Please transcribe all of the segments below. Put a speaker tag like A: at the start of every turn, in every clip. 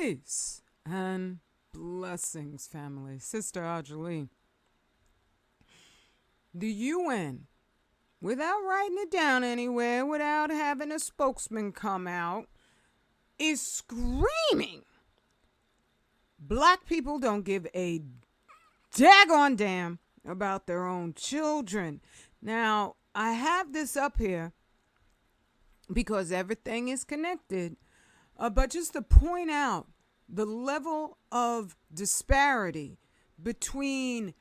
A: Peace and blessings, family. Sister Ajalee. The UN, without writing it down anywhere, without having a spokesman come out, is screaming black people don't give a daggone damn about their own children. Now, I have this up here because everything is connected, but just to point out the level of disparity between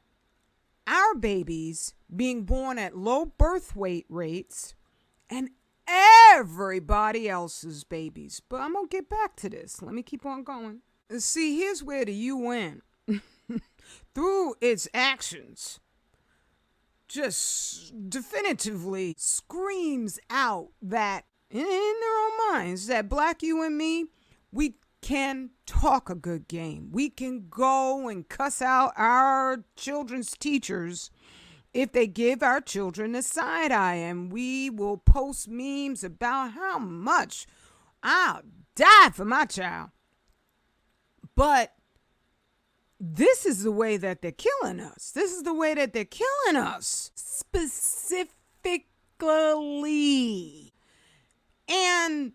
A: our babies being born at low birth weight rates and everybody else's babies. But I'm going to get back to this. Let me keep on going. See, here's where the UN, through its actions, just definitively screams out that in their own minds that black you and me, we can talk a good game. We can go and cuss out our children's teachers if they give our children a side eye, and we will post memes about how much I'll die for my child. But this is the way that they're killing us. This is the way that they're killing us. Specifically. And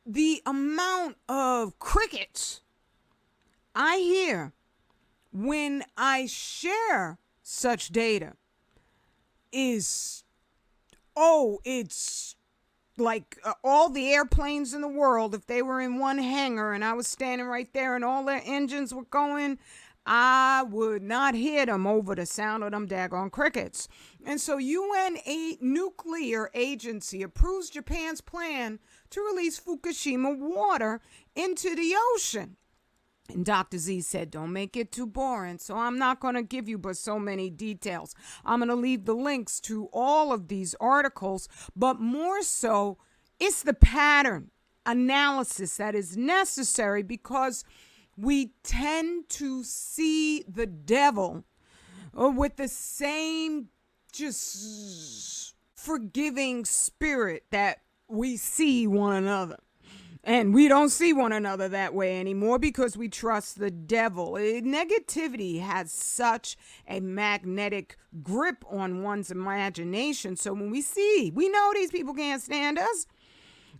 A: the amount of crickets I hear when I share such data is, it's like all the airplanes in the world, if they were in one hangar and I was standing right there and all their engines were going, I would not hear them over the sound of them daggone crickets. And so UN nuclear agency approves Japan's plan to release Fukushima water into the ocean. And Dr. Z said, don't make it too boring. So I'm not going to give you but so many details. I'm going to leave the links to all of these articles, but more so, it's the pattern analysis that is necessary because we tend to see the devil with the same just forgiving spirit that we see one another. And we don't see one another that way anymore because we trust the devil. Negativity has such a magnetic grip on one's imagination. So when we know these people can't stand us,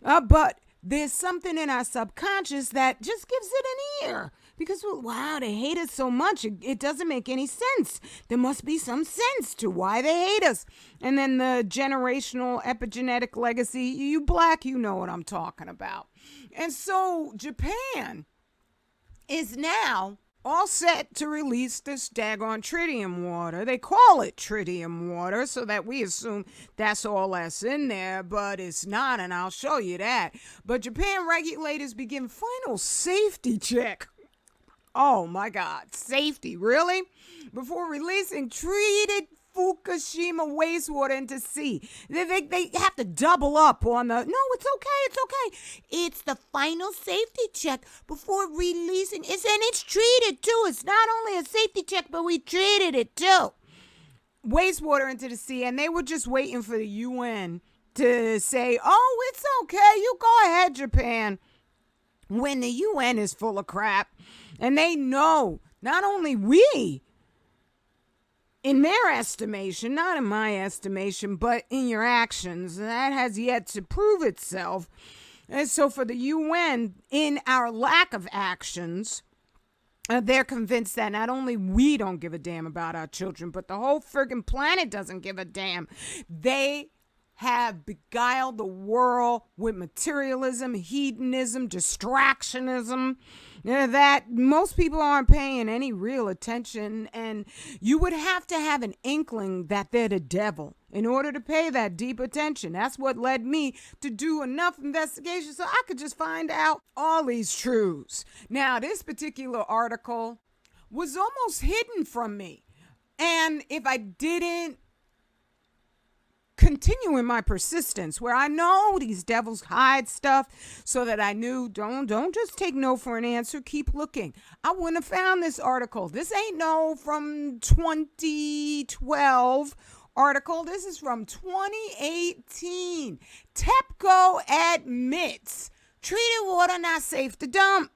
A: but there's something in our subconscious that just gives it an ear. Because, wow, they hate us so much. It doesn't make any sense. There must be some sense to why they hate us. And then the generational epigenetic legacy. You black, you know what I'm talking about. And so Japan is now all set to release this daggone tritium water. They call it tritium water so that we assume that's all that's in there, but it's not, and I'll show you that. But Japan regulators begin final safety check. Oh my God, safety, really? Before releasing treated Fukushima wastewater into sea. They have to double up on the, no, it's okay. It's the final safety check before releasing. It's treated too. It's not only a safety check, but we treated it too. Wastewater into the sea, and they were just waiting for the UN to say, oh, it's okay. You go ahead, Japan. When the UN is full of crap, and they know not only we, in their estimation, not in my estimation, but in your actions, that has yet to prove itself. And so for the UN, in our lack of actions, they're convinced that not only we don't give a damn about our children, but the whole friggin' planet doesn't give a damn. They have beguiled the world with materialism, hedonism, distractionism, that most people aren't paying any real attention. And you would have to have an inkling that they're the devil in order to pay that deep attention. That's what led me to do enough investigation so I could just find out all these truths. Now, this particular article was almost hidden from me. And if I didn't continue in my persistence, where I know these devils hide stuff, so that I knew don't just take no for an answer, keep looking, I wouldn't have found this article. This ain't no from 2012 article. This is from 2018. TEPCO admits treated water not safe to dump.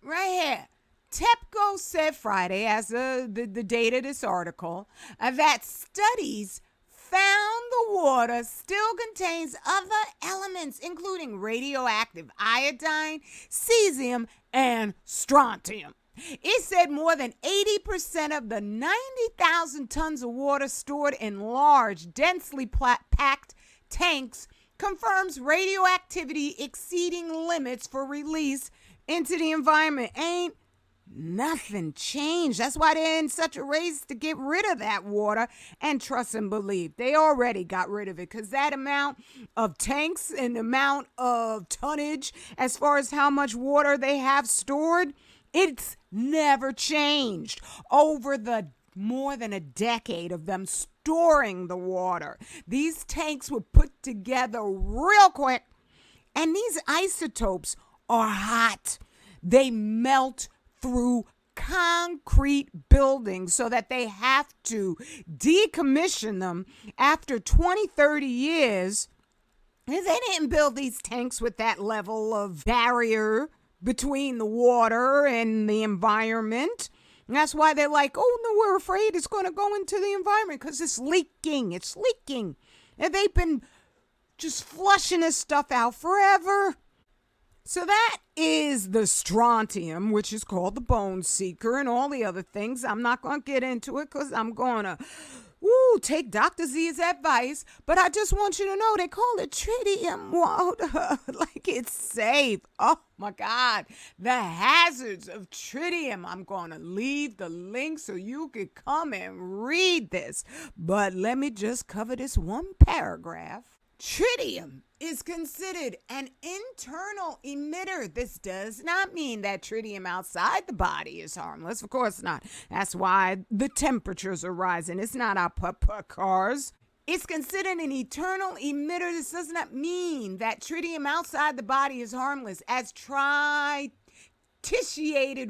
A: right here. TEPCO said Friday, as the date of this article, that studies found the water still contains other elements, including radioactive iodine, cesium, and strontium. It said more than 80% of the 90,000 tons of water stored in large, densely packed tanks confirms radioactivity exceeding limits for release into the environment. Ain't nothing changed. That's why they're in such a race to get rid of that water. And trust and believe, they already got rid of it, because that amount of tanks and amount of tonnage as far as how much water they have stored, it's never changed over the more than a decade of them storing the water. These tanks were put together real quick, and these isotopes are hot. They melt through concrete buildings so that they have to decommission them after 20, 30 years. And they didn't build these tanks with that level of barrier between the water and the environment. And that's why they're like, oh, no, we're afraid it's going to go into the environment because it's leaking. It's leaking. And they've been just flushing this stuff out forever. So that is the strontium, which is called the bone seeker, and all the other things. I'm not going to get into it because I'm going to take Dr. Z's advice. But I just want you to know they call it tritium water, like it's safe. Oh, my God. The hazards of tritium. I'm going to leave the link so you can come and read this. But let me just cover this one paragraph. Tritium is considered an internal emitter. This does not mean that tritium outside the body is harmless. Of course not. That's why the temperatures are rising. It's not our cars. It's considered an eternal emitter. This does not mean that tritium outside the body is harmless, as triturated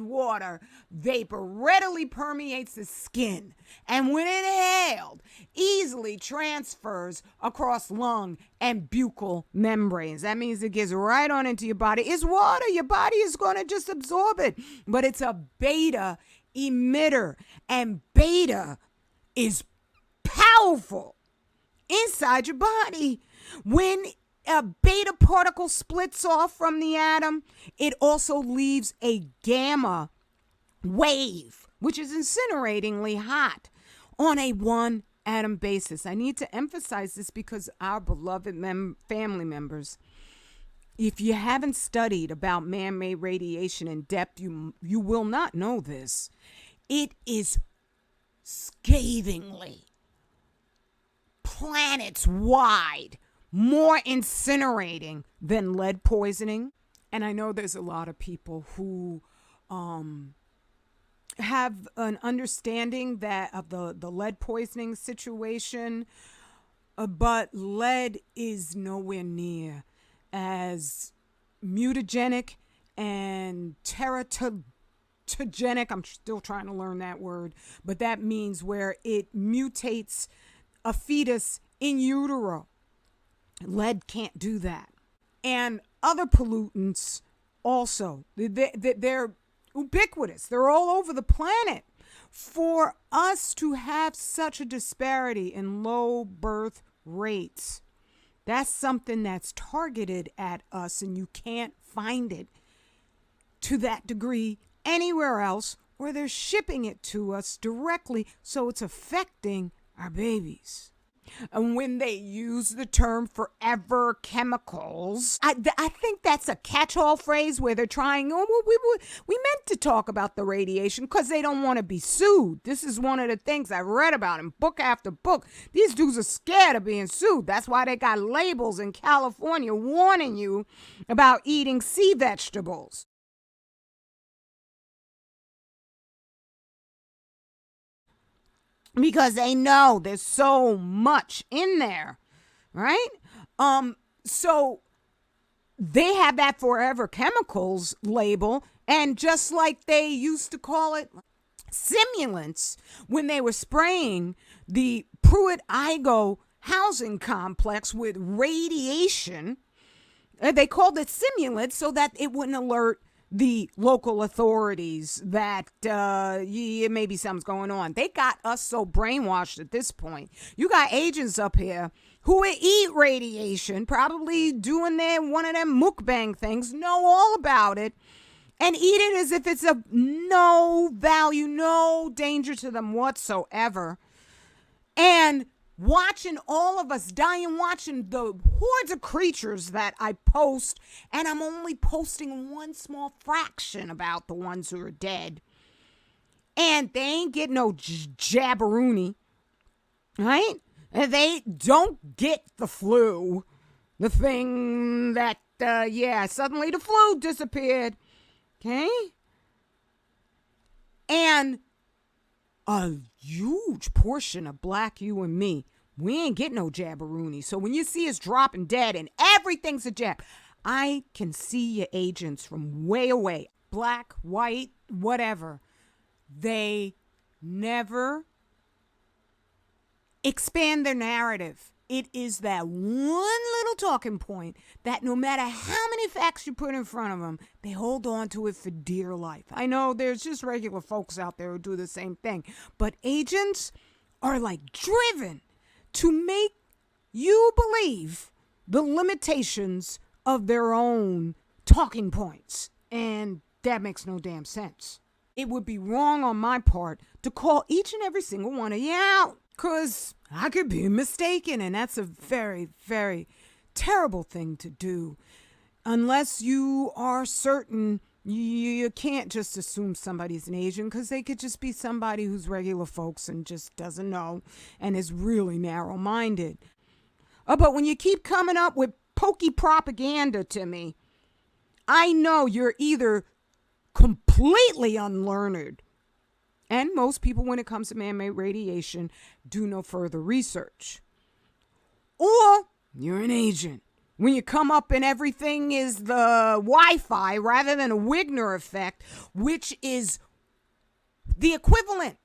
A: water vapor readily permeates the skin, and when inhaled, easily transfers across lung and buccal membranes. That means it gets right on into your body. It's water. Your body is going to just absorb it, but it's a beta emitter, and beta is powerful inside your body. When a beta particle splits off from the atom, it also leaves a gamma wave, which is incineratingly hot on a one atom basis. I need to emphasize this because our beloved family members, if you haven't studied about man-made radiation in depth, you will not know this. It is scathingly, planets wide, more incinerating than lead poisoning. And I know there's a lot of people who have an understanding of the lead poisoning situation, but lead is nowhere near as mutagenic and teratogenic. I'm still trying to learn that word, but that means where it mutates a fetus in utero. Lead can't do that. And other pollutants also, they're ubiquitous. They're all over the planet. For us to have such a disparity in low birth rates, that's something that's targeted at us, and you can't find it to that degree anywhere else, or they're shipping it to us directly, so it's affecting our babies. And when they use the term forever chemicals, I think that's a catch-all phrase where they're trying, we meant to talk about the radiation because they don't want to be sued. This is one of the things I read about in book after book. These dudes are scared of being sued. That's why they got labels in California warning you about eating sea vegetables. Because they know there's so much in there, right? So they have that forever chemicals label, and just like they used to call it simulants when they were spraying the Pruitt-Igoe housing complex with radiation, they called it simulants so that it wouldn't alert the local authorities that maybe something's going on. They got us so brainwashed at this point. You got agents up here who would eat radiation, probably doing one of them mukbang things, know all about it, and eat it as if it's of no value, no danger to them whatsoever. And watching all of us dying, watching the hordes of creatures that I post, and I'm only posting one small fraction about the ones who are dead. And they ain't get no jabberoonie, right? And they don't get the flu. The thing that, suddenly the flu disappeared. Okay? And a huge portion of black you and me, we ain't getting no jabberoonie. So when you see us dropping dead and everything's a jab, I can see your agents from way away, black, white, whatever. They never expand their narrative. It is that one little talking point that no matter how many facts you put in front of them, they hold on to it for dear life. I know there's just regular folks out there who do the same thing, but agents are like driven to make you believe the limitations of their own talking points. And that makes no damn sense. It would be wrong on my part to call each and every single one of you out, because I could be mistaken, and that's a very, very terrible thing to do. Unless you are certain, you can't just assume somebody's an agent, because they could just be somebody who's regular folks and just doesn't know and is really narrow-minded. But when you keep coming up with pokey propaganda to me, I know you're either completely unlearned, and most people, when it comes to man-made radiation, do no further research, or you're an agent. When you come up and everything is the Wi-Fi rather than a Wigner effect, which is the equivalent.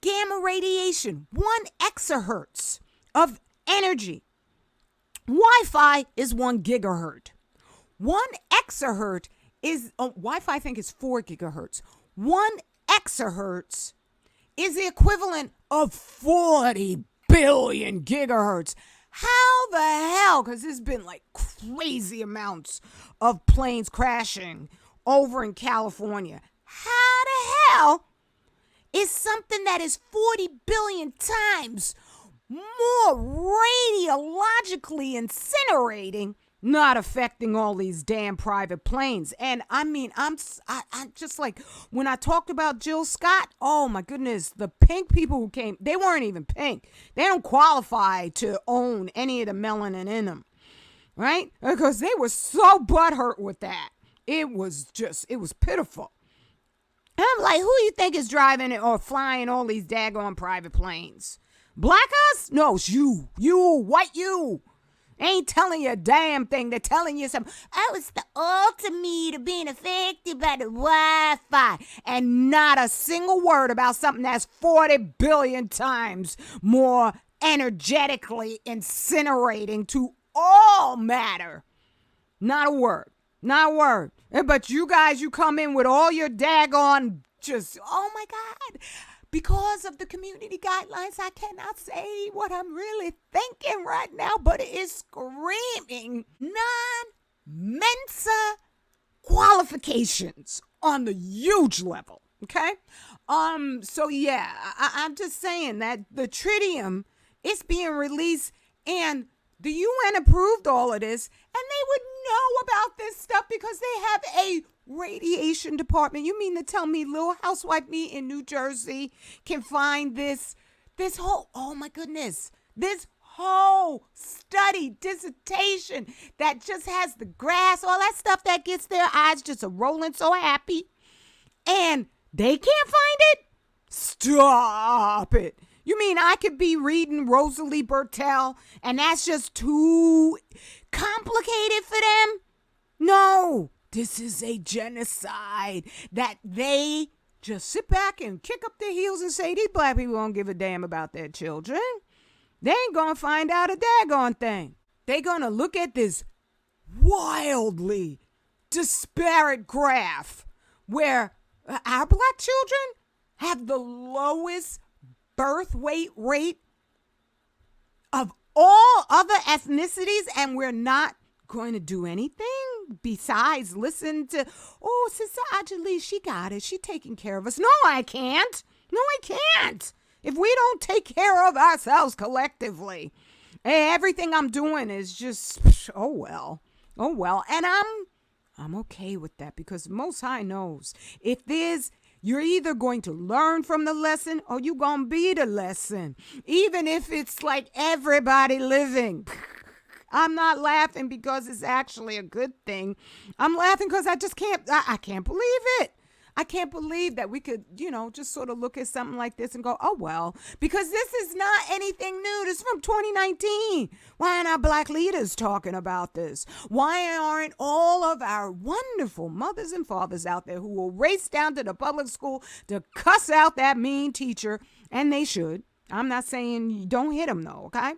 A: Gamma radiation, 1 exahertz of energy. Wi-Fi is 1 gigahertz. 1 exahertz is, Wi-Fi I think is 4 gigahertz. 1 exahertz is the equivalent of 40 billion gigahertz. How the hell? Because there's been like crazy amounts of planes crashing over in California. How the hell is something that is 40 billion times more radiologically incinerating not affecting all these damn private planes? And I mean, I'm just like, when I talked about Jill Scott, oh my goodness, the pink people who came, they weren't even pink. They don't qualify to own any of the melanin in them, right? Because they were so butthurt with that. It was pitiful. And I'm like, who you think is driving or flying all these daggone private planes? Black us? No, it's you, white you. Ain't telling you a damn thing. They're telling you something. Oh, it's the ultimate of being affected by the Wi-Fi. And not a single word about something that's 40 billion times more energetically incinerating to all matter. Not a word. Not a word. But you guys, you come in with all your daggone just, oh my God. Because of the community guidelines, I cannot say what I'm really thinking right now, but it is screaming non-Mensa qualifications on the huge level, okay? So yeah, I'm just saying that the tritium is being released, and the UN approved all of this, and they would know about this stuff because they have a radiation department. You mean to tell me Little Housewife me in New Jersey can find this whole, oh my goodness, this whole study, dissertation that just has the grass, all that stuff that gets their eyes just a rolling so happy, and they can't find it? Stop it. You mean I could be reading Rosalie Bertell and that's just too complicated for them? No. This is a genocide that they just sit back and kick up their heels and say these black people don't give a damn about their children. They ain't gonna find out a daggone thing. They gonna look at this wildly disparate graph where our black children have the lowest birth weight rate of all other ethnicities, and we're not going to do anything besides listen to, oh, Sister Ajali, she got it. She taking care of us. No, I can't. No, I can't. If we don't take care of ourselves collectively, everything I'm doing is just, oh well. And I'm okay with that, because Most High knows if you're either going to learn from the lesson or you're going to be the lesson, even if it's like everybody living. I'm not laughing because it's actually a good thing. I'm laughing because I can't believe it. I can't believe that we could, just sort of look at something like this and go, oh, well, because this is not anything new. This is from 2019. Why aren't our black leaders talking about this? Why aren't all of our wonderful mothers and fathers out there who will race down to the public school to cuss out that mean teacher? And they should. I'm not saying don't hit them, though, okay?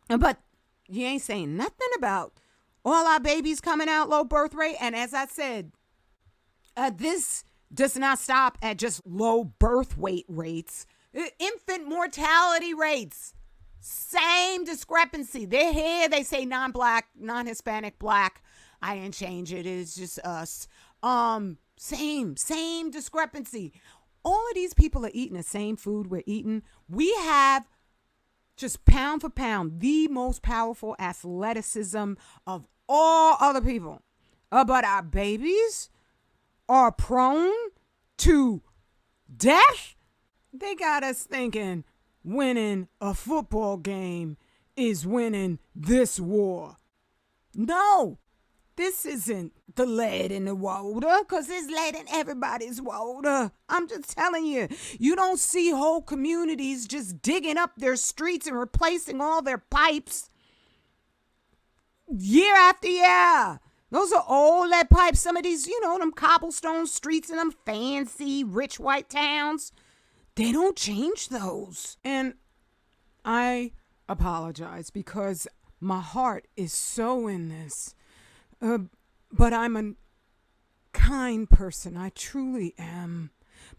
A: But you ain't saying nothing about all our babies coming out low birth rate. And as I said, this does not stop at just low birth weight rates. Infant mortality rates, same discrepancy. They're here. They say non-black, non-Hispanic, black. I didn't change it. It's just us. Same discrepancy. All of these people are eating the same food we're eating. We have, just pound for pound, the most powerful athleticism of all other people. But our babies are prone to death. They got us thinking winning a football game is winning this war. No, this isn't the lead in the water, because there's lead in everybody's water. I'm just telling you, you don't see whole communities just digging up their streets and replacing all their pipes year after year. Those are old lead pipes. Some of these, them cobblestone streets in them fancy rich white towns, they don't change those. And I apologize because my heart is so in this. But I'm a kind person. I truly am.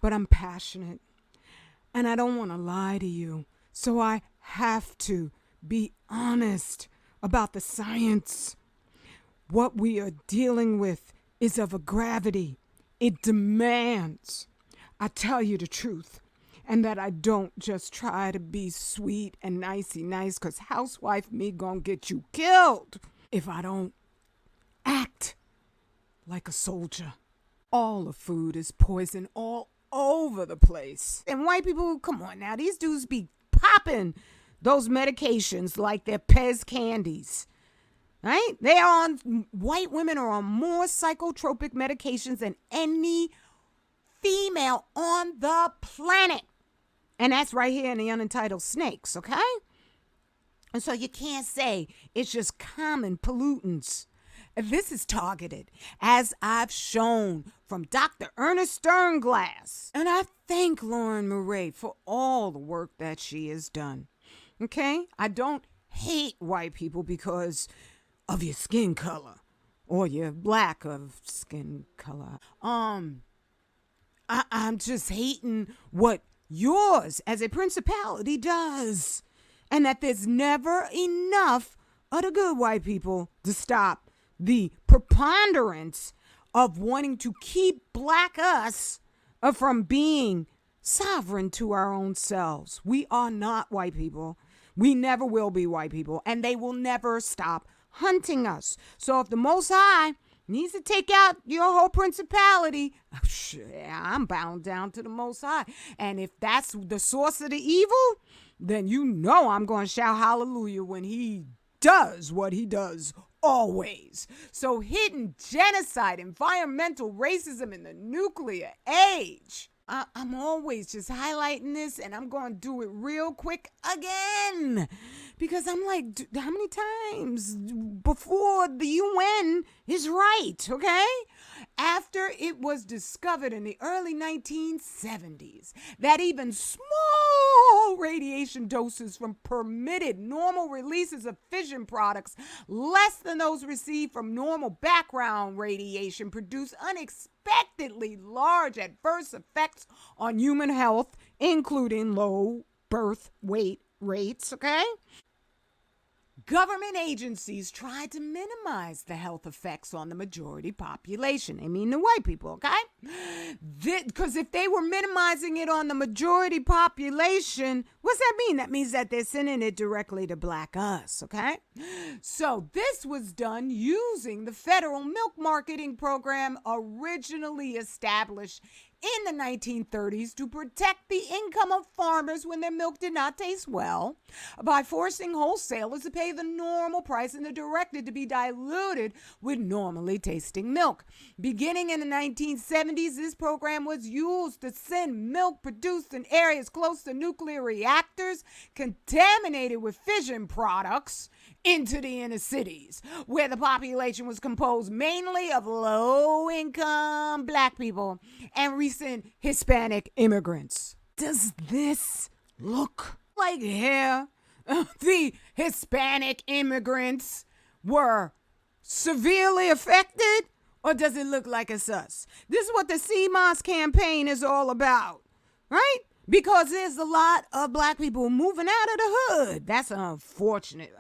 A: But I'm passionate. And I don't want to lie to you. So I have to be honest about the science. What we are dealing with is of a gravity. It demands I tell you the truth, and that I don't just try to be sweet and nicey nice, because housewife me gonna get you killed if I don't act like a soldier. All the food is poison all over the place. And white people, come on now, these dudes be popping those medications like they're Pez candies. Right? White women are on more psychotropic medications than any female on the planet. And that's right here in the Unentitled Snakes, okay? And so you can't say it's just common pollutants. This is targeted, as I've shown from Dr. Ernest Sternglass. And I thank Lauren Murray for all the work that she has done. Okay? I don't hate white people because of your skin color or your lack of skin color. I'm just hating what yours as a principality does, and that there's never enough of the good white people to stop the preponderance of wanting to keep black us from being sovereign to our own selves. We are not white people. We never will be white people, and they will never stop hunting us. So if the Most High needs to take out your whole principality, I'm bound down to the Most High. And if that's the source of the evil, then I'm going to shout hallelujah when he does what he does always. So hidden genocide, environmental racism in the nuclear age. I'm always just highlighting this, and I'm going to do it real quick again. Because I'm like, how many times before the UN is right, okay? After it was discovered in the early 1970s that even small radiation doses from permitted normal releases of fission products less than those received from normal background radiation produce unexpectedly large adverse effects on human health, including low birth weight rates, okay? Government agencies tried to minimize the health effects on the majority population. I mean the white people, okay? Because if they were minimizing it on the majority population, what's that mean? That means that they're sending it directly to black us, okay? So this was done using the federal milk marketing program originally established in the 1930s to protect the income of farmers when their milk did not taste well by forcing wholesalers to pay the normal price and they're directed to be diluted with normally tasting milk. Beginning in the 1970s, this program was used to send milk produced in areas close to nuclear reactors contaminated with fission products into the inner cities, where the population was composed mainly of low-income black people and recent Hispanic immigrants. Does this look like here the Hispanic immigrants were severely affected, or does it look like it's us? This is what the CMOS campaign is all about, right? Because there's a lot of black people moving out of the hood. That's an unfortunate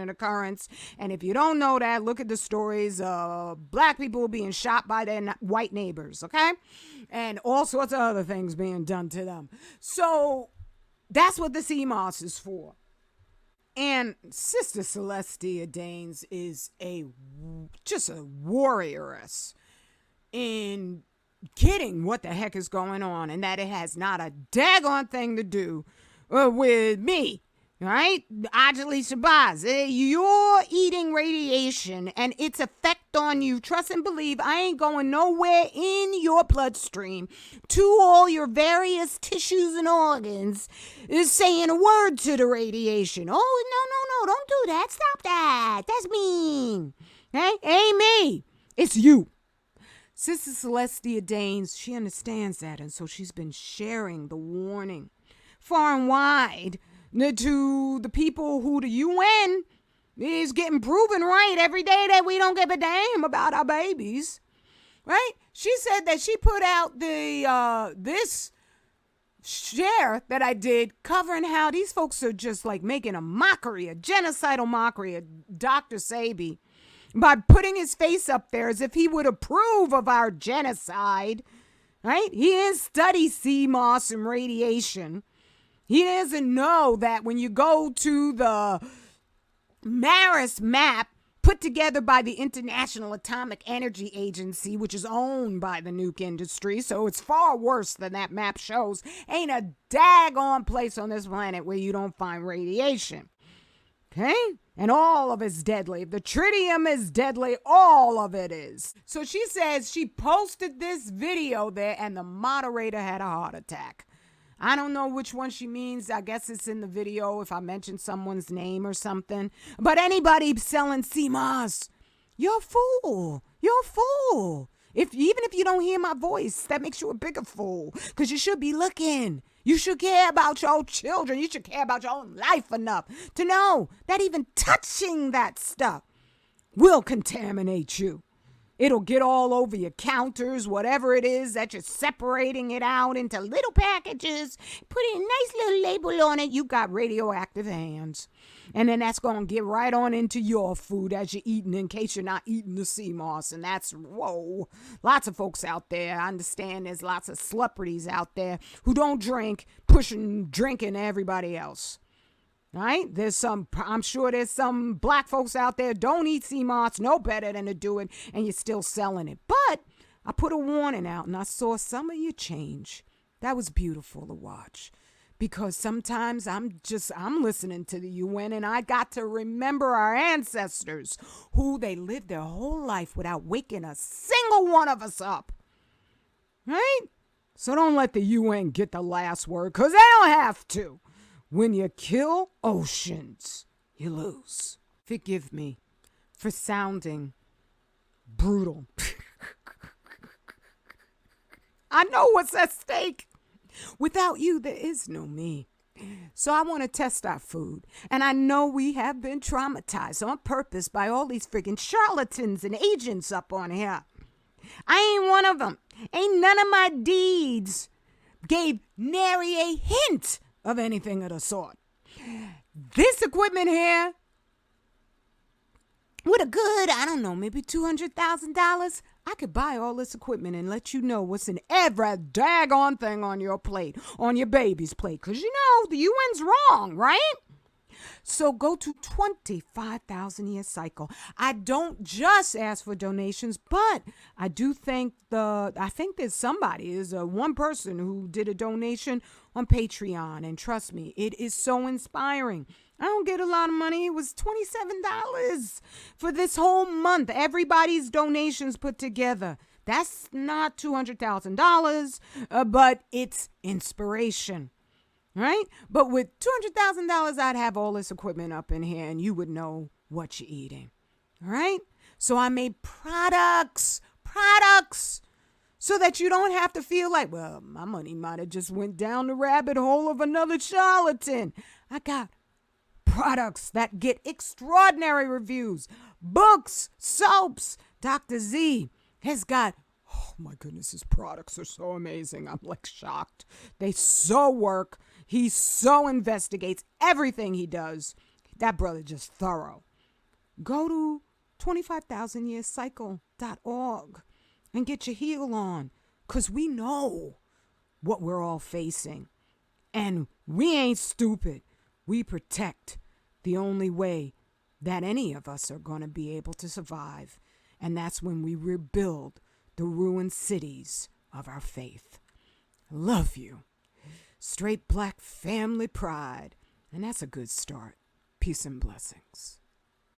A: occurrence. And if you don't know that, look at the stories of black people being shot by their white neighbors, okay? And all sorts of other things being done to them. So that's what the CMOS is for. And Sister Celestia Danes is just a warrioress in getting what the heck is going on, and that it has not a daggone thing to do with me, right? Ajali Shabazz, you're eating radiation and its effect on you. Trust and believe, I ain't going nowhere in your bloodstream to all your various tissues and organs is saying a word to the radiation. Oh, no, don't do that. Stop that. That's mean. Hey, ain't me. It's you. Sister Celestia Danes, she understands that, and so she's been sharing the warning far and wide to the people who the UN is getting proven right every day that we don't give a damn about our babies, right? She said that she put out this share that I did covering how these folks are just like making a mockery, a genocidal mockery of Dr. Sebi, by putting his face up there as if he would approve of our genocide, right? He didn't study CMOS and radiation. He doesn't know that when you go to the Maris map put together by the International Atomic Energy Agency, which is owned by the nuke industry, so it's far worse than that map shows, ain't a daggone place on this planet where you don't find radiation. Okay? And all of it's deadly. If the tritium is deadly, all of it is. So she says she posted this video there and the moderator had a heart attack. I don't know which one she means. I guess it's in the video if I mention someone's name or something. But anybody selling CMOS, you're a fool. You're a fool. Even if you don't hear my voice, that makes you a bigger fool. Because you should be looking. You should care about your children. You should care about your own life enough to know that even touching that stuff will contaminate you. It'll get all over your counters, whatever it is that you're separating it out into little packages, putting a nice little label on it. You got radioactive hands. And then that's going to get right on into your food as you're eating in case you're not eating the CMOS. And that's, whoa, lots of folks out there. I understand there's lots of celebrities out there who don't drink, pushing drinking everybody else. Right? I'm sure there's some black folks out there don't eat CMOS, no better than to do it, and you're still selling it. But I put a warning out and I saw some of you change. That was beautiful to watch. Because sometimes I'm listening to the UN and I got to remember our ancestors who they lived their whole life without waking a single one of us up. Right? So don't let the UN get the last word, because they don't have to. When you kill oceans, you lose. Forgive me for sounding brutal. I know what's at stake. Without you, there is no me. So I want to test our food. And I know we have been traumatized on purpose by all these friggin' charlatans and agents up on here. I ain't one of them. Ain't none of my deeds gave nary a hint of anything of the sort. This equipment here, with a good, I don't know, maybe $200,000, I could buy all this equipment and let you know what's in every daggone thing on your plate, on your baby's plate. Because you know, the UN's wrong, right? So go to 25,000 year cycle. I don't just ask for donations, but I do think there's one person who did a donation on Patreon, and trust me, it is so inspiring. I don't get a lot of money. It was $27 for this whole month. Everybody's donations put together. That's not $200,000, but it's inspiration. Right? But with $200,000, I'd have all this equipment up in here and you would know what you're eating. All right? So I made products, so that you don't have to feel like, well, my money might have just went down the rabbit hole of another charlatan. I got products that get extraordinary reviews, books, soaps. Dr. Z has got, oh my goodness, his products are so amazing. I'm like shocked. They so work. He so investigates everything he does. That brother just thorough. Go to 25,000yearcycle.org and get your heel on, because we know what we're all facing. And we ain't stupid. We protect the only way that any of us are going to be able to survive. And that's when we rebuild the ruined cities of our faith. Love you. Straight black family pride. And that's a good start. Peace and blessings.